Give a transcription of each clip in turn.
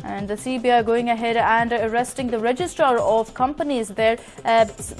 And the CBI going ahead and arresting the registrar of companies there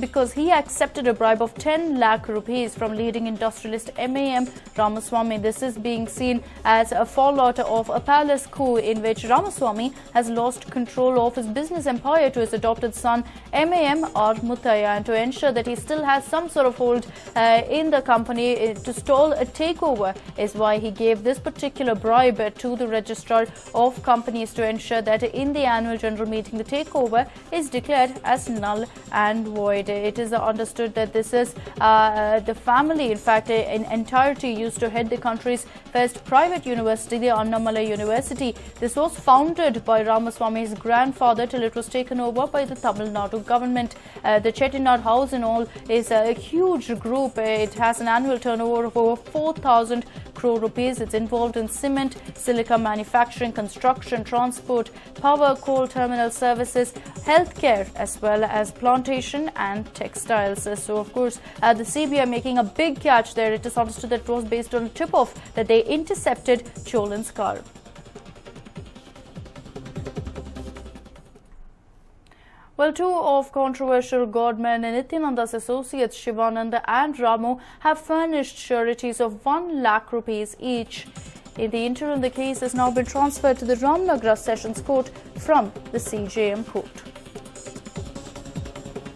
because he accepted a bribe of 10 lakh rupees from leading industrialist MAM Ramaswamy. This is being seen as a fallout of a palace coup in which Ramaswamy has lost control of his business empire to his adopted son MAM R Muthaiya, and to ensure that he still has some sort of hold in the company to stall a takeover is why he gave this particular bribe to the registrar of companies to ensure that in the annual general meeting the takeover is declared as null and void. It is understood that this is the family, in fact, in entirety used to head the country's first private university, the Annamalai University. This was founded by Ramaswamy's grandfather till it was taken over by the Tamil Nadu government. The Chettinad House in all is a huge group. It has an annual turnover of over 4,000 crore rupees. It's involved in cement, silica manufacturing, construction, transport, power, coal terminal services, healthcare, as well as plantation and textiles. So, of course, the CBI making a big catch there. It is understood that it was based on a tip-off that they intercepted Cholan's car. Well, two of controversial godmen Nityananda's associates Shivananda and Ramu have furnished sureties of 1 lakh rupees each. In the interim, the case has now been transferred to the Ramnagar Sessions Court from the CJM Court.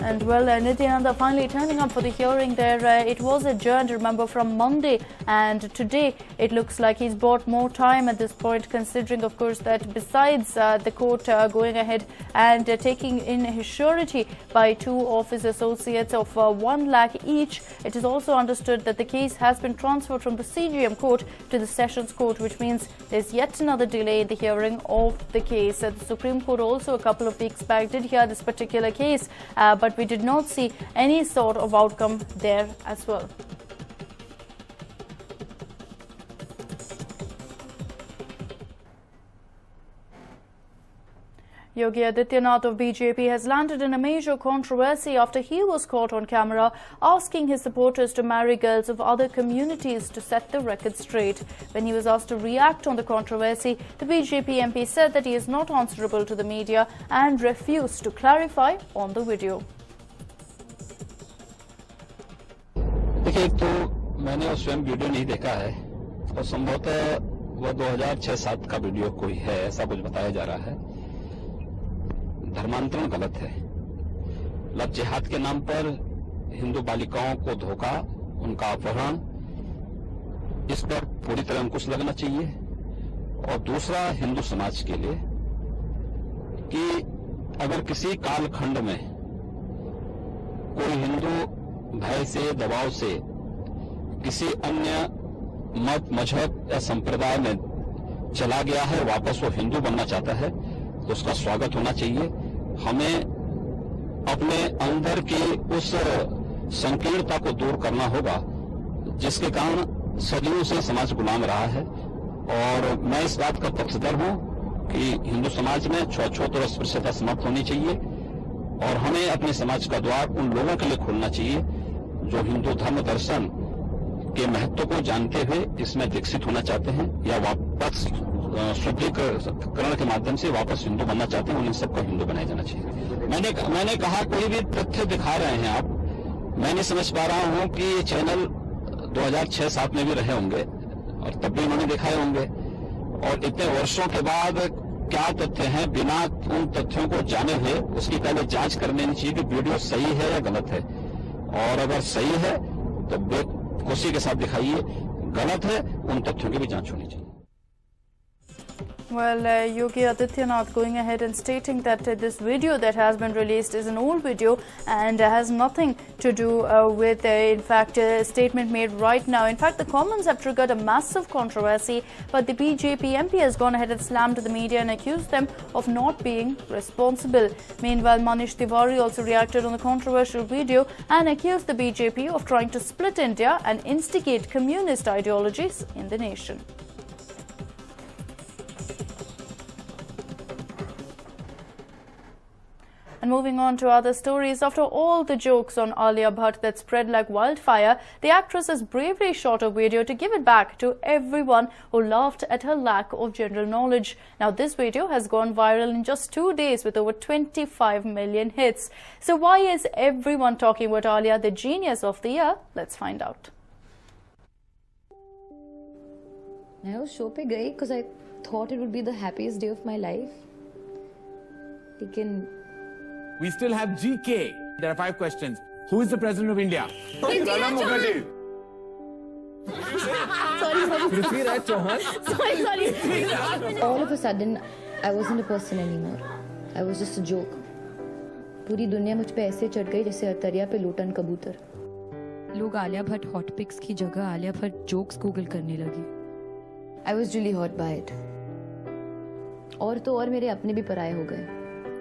And well, Nityananda finally turning up for the hearing there. It was adjourned, remember, from Monday, and today it looks like he's bought more time at this point, considering, of course, that besides the court going ahead and taking in his surety by two of his associates of 1 lakh each, it is also understood that the case has been transferred from the CGM court to the Sessions Court, which means there's yet another delay in the hearing of the case. The Supreme Court also a couple of weeks back did hear this particular case, but we did not see any sort of outcome there as well. Yogi Adityanath of BJP has landed in a major controversy after he was caught on camera asking his supporters to marry girls of other communities to set the record straight. When he was asked to react on the controversy, the BJP MP said that he is not answerable to the media and refused to clarify on the video. देखिए, तो मैंने स्वयं video नहीं देखा है और संभवतः वह 2006-07 का वीडियो कोई है, ऐसा कुछ बताया जा रहा है। धर्मांतरण गलत है। लव जिहाद के नाम पर हिंदू बालिकाओं को धोखा, उनका अपहरण, इस पर पूरी तरह अंकुश लगना चाहिए। और दूसरा, हिंदू समाज के लिए कि अगर किसी कालखंड में कोई हिंदू भय से, दबाव से किसी अन्य मत, मजहब या संप्रदाय में चला गया है, वापस वो हिंदू बनना चाहता है, तो उसका स्वागत होना चाहिए। हमें अपने अंदर की उस संकीर्णता को दूर करना होगा जिसके कारण सदियों से समाज गुलाम रहा है। और मैं इस बात का पक्षधर हूं कि हिंदू समाज में छूत और अस्पृश्यता समाप्त होनी चाहिए और हमें अपने समाज का द्वार उन लोगों के लिए खोलना चाहिए जो हिंदू धर्म दर्शन के महत्व को जानते हुए इसमें दीक्षित होना चाहते हैं या वापस शुद्धिकरण के माध्यम से वापस हिंदू बनना चाहते हैं। उन सबको हिंदू बनाया जाना चाहिए। मैंने कहा कोई भी तथ्य दिखा रहे हैं आप, मैं नहीं समझ पा रहा हूं कि चैनल 2006-07 में भी रहे होंगे और तब भी उन्होंने दिखाए होंगे और इतने वर्षों के बाद क्या तथ्य हैं, बिना उन तथ्यों को जाने हुए उसकी पहले जांच करनी चाहिए कि वीडियो सही है या गलत है। और अगर सही है तो बेखुशी के साथ दिखाइए, गलत है उन तथ्यों की भी जांच होनी चाहिए। Well, Yogi Adityanath going ahead and stating that this video that has been released is an old video and has nothing to do with, in fact, a statement made right now. In fact, the comments have triggered a massive controversy, but the BJP MP has gone ahead and slammed the media and accused them of not being responsible. Meanwhile, Manish Tiwari also reacted on the controversial video and accused the BJP of trying to split India and instigate communist ideologies in the nation. And moving on to other stories, after all the jokes on Alia Bhatt that spread like wildfire, the actress has bravely shot a video to give it back to everyone who laughed at her lack of general knowledge. Now, this video has gone viral in just 2 days with over 25 million hits. So why is everyone talking about Alia, the genius of the year? Let's find out. I was show pe gayi because I thought it would be the happiest day of my life. We still have GK. There are 5 questions. Who is the President of India? Sorry. All of a sudden, I wasn't a person anymore. I was just a joke. पूरी दुनिया मुझ पे ऐसे चढ़ गई जैसे अतरिया पे लूटन कबूतर. लोग आलिया भट्ट हॉट पिक्स की जगह आलिया भट्ट जोक्स गूगल करने लगे. I was really hurt by it. और तो और मेरे अपने भी पराये हो गए.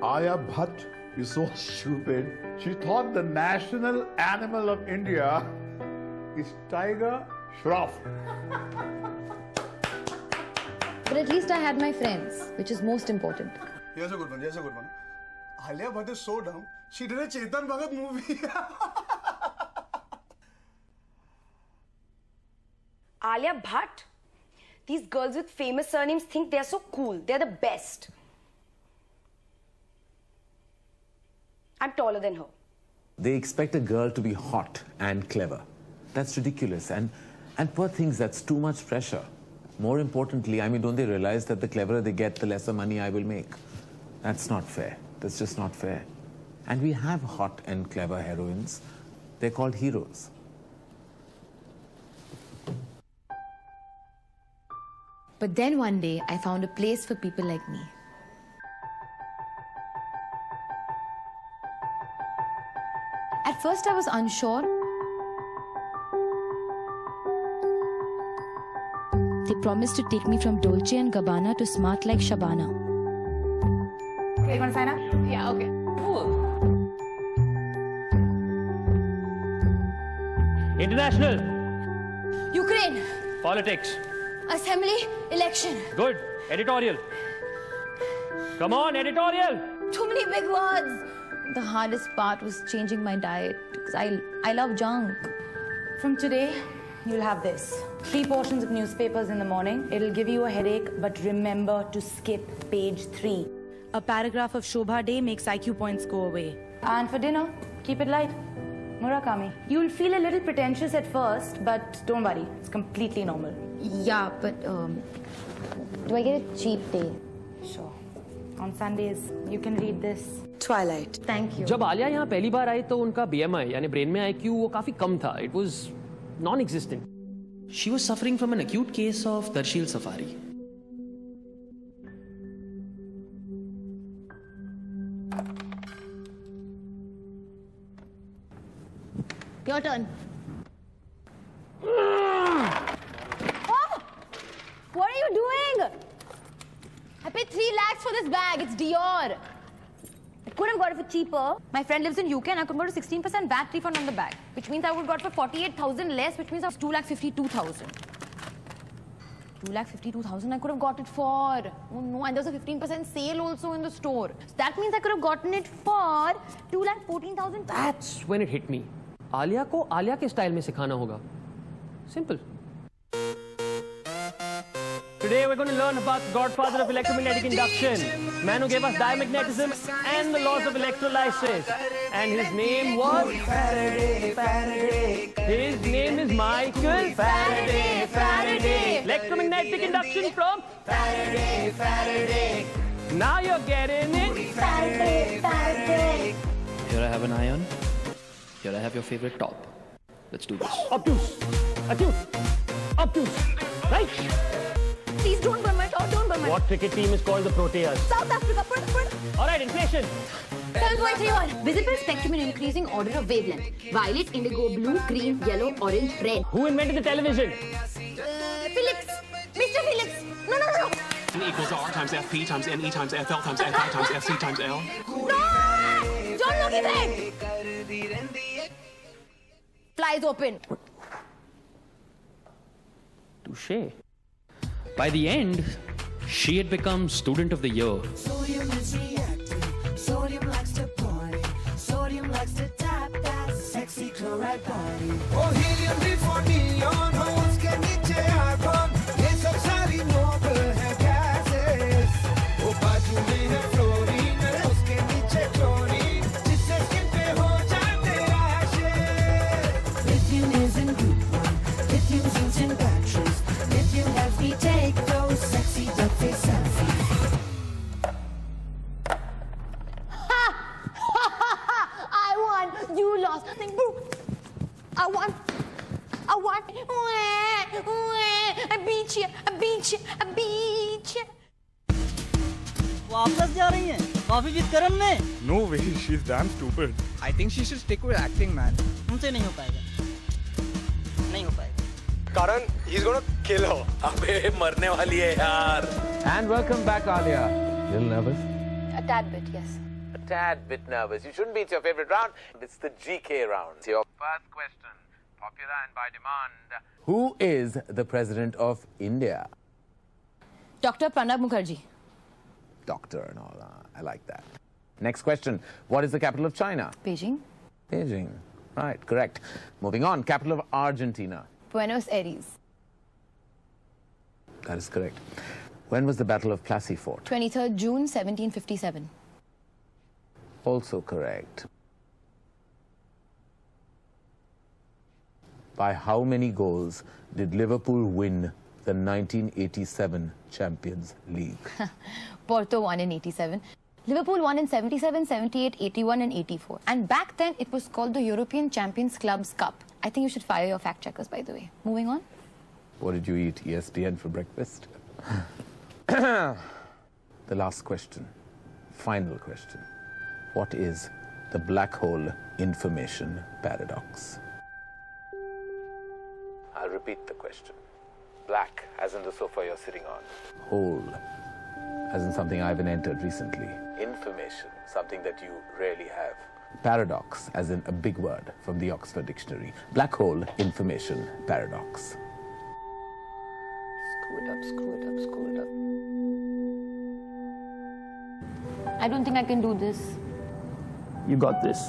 Alia Bhatt is so stupid. She thought the national animal of India is tiger shroff. But at least I had my friends, which is most important. Here's a good one. Alia Bhatt is so dumb. She did a Chetan Bhagat movie. Alia Bhatt? These girls with famous surnames think they're so cool. They're the best. I'm taller than her. They expect a girl to be hot and clever. That's ridiculous. And poor things, that's too much pressure. More importantly, don't they realize that the cleverer they get, the lesser money I will make? That's not fair. That's just not fair. And we have hot and clever heroines. They're called heroes. But then one day, I found a place for people like me. At first, I was unsure. They promised to take me from Dolce & Gabbana to smart like Shabana. Okay, you want to sign up? Yeah, okay. International. Ukraine. Politics. Assembly. Election. Good. Editorial. Come on, editorial. Too many big words. The hardest part was changing my diet because I love junk. From today, you'll have this. 3 portions of newspapers in the morning. It'll give you a headache, but remember to skip page 3. A paragraph of Shobha Day makes IQ points go away. And for dinner, keep it light. Murakami. You'll feel a little pretentious at first, but don't worry. It's completely normal. Yeah, but do I get a cheap day? Sure. On Sundays, you can read this. Twilight. Thank you. जब आलिया यहाँ पहली बार आई तो उनका BMI यानी brain में IQ वो काफी कम था. It was non-existent. She was suffering from an acute case of Darshil Safari. Your turn. What are you doing? I paid 3 lakhs for this bag. It's Dior. I could have got it for cheaper. My friend lives in UK and I could have got a 16% VAT refund on the bag, which means I would have got for 48,000 less, which means I was 2,52,000. 2,52,000 I could have got it for. Oh no, and there's a 15% sale also in the store. So that means I could have gotten it for 2,14,000. That's when it hit me. Alia को आलिया के style में सिखाना होगा. Simple. Today we're going to learn about the godfather of electromagnetic induction, man who gave us diamagnetism and the laws of electrolysis. And his name was Faraday. His name is Michael Faraday. Electromagnetic induction from Faraday. Now you're getting it. Faraday. Here I have an iron. Here I have your favorite top. Let's do this. Obtuse. Right? Please don't burn my top. Don't burn my top. What cricket team is called the Proteas? South Africa. Put. All right, inflation. 7.31. Visible spectrum in increasing order of wavelength. Violet, indigo, blue, green, yellow, orange, red. Who invented the television? Phillips. Mr. Phillips. No. N equals R times FP times NE times FL times FI times FC times L. No! John Logie bread. Flies open. Touché. By the end, she had become student of the year. Sodium is reactive. Sodium likes to point. You lost. I won. I beat you. वापस जा रही हैं coffee with करण में No way, she's damn stupid. I think she should stick with acting, man. उनसे नहीं हो पाएगा Karan, he's gonna kill her. अबे मरने वाली है यार. And welcome back, Alia. Little nervous? A tad bit, yes. A tad bit nervous. You shouldn't be. It's your favorite round. It's the GK round. It's your first question, popular and by demand. Who is the president of India? Dr. Pranab Mukherjee. Doctor and all. I like that. Next question. What is the capital of China? Beijing. Beijing. Right, correct. Moving on. Capital of Argentina. Buenos Aires. That is correct. When was the Battle of Plassey fought? 23rd June 1757. Also correct. By how many goals did Liverpool win the 1987 Champions League? Porto won in 87. Liverpool won in 77, 78, 81 and 84. And back then it was called the European Champions Clubs Cup. I think you should fire your fact checkers, by the way. Moving on. What did you eat? ESPN for breakfast? The last question. Final question. What is the black hole information paradox? I'll repeat the question. Black, as in the sofa you're sitting on. Hole, as in something I haven't entered recently. Information, something that you rarely have. Paradox, as in a big word from the Oxford Dictionary. Black hole information paradox. Screw it up. I don't think I can do this. You got this.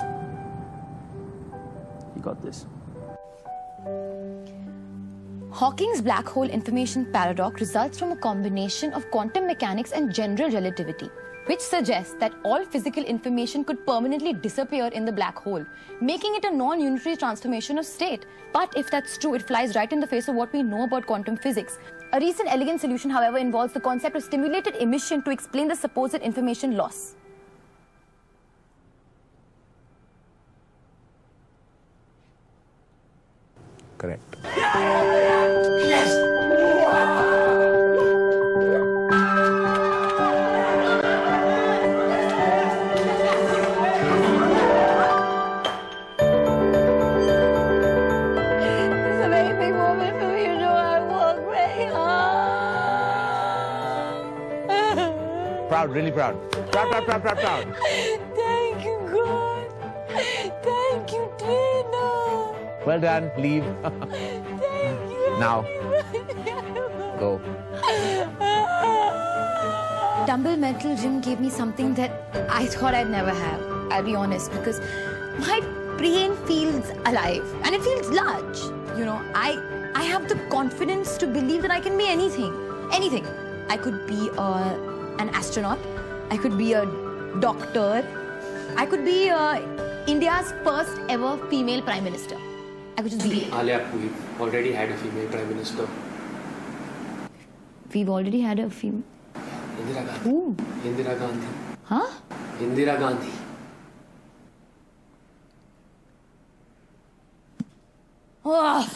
Hawking's black hole information paradox results from a combination of quantum mechanics and general relativity, which suggests that all physical information could permanently disappear in the black hole, making it a non-unitary transformation of state. But if that's true, it flies right in the face of what we know about quantum physics. A recent elegant solution, however, involves the concept of stimulated emission to explain the supposed information loss. Correct. Proud, really proud. Proud. Thank you, God. Thank you, Tina. Well done, leave. Thank you. Now, go. Dumbbell Mental Gym gave me something that I thought I'd never have. I'll be honest, because my brain feels alive and it feels large. You know, I have the confidence to believe that I can be anything. Anything. I could be an astronaut. I could be a doctor. I could be India's first ever female prime minister. I could just be. Alia, we've already had a female prime minister. We've already had a female. Indira Gandhi. Who? Indira Gandhi. Huh? Indira Gandhi. Oh.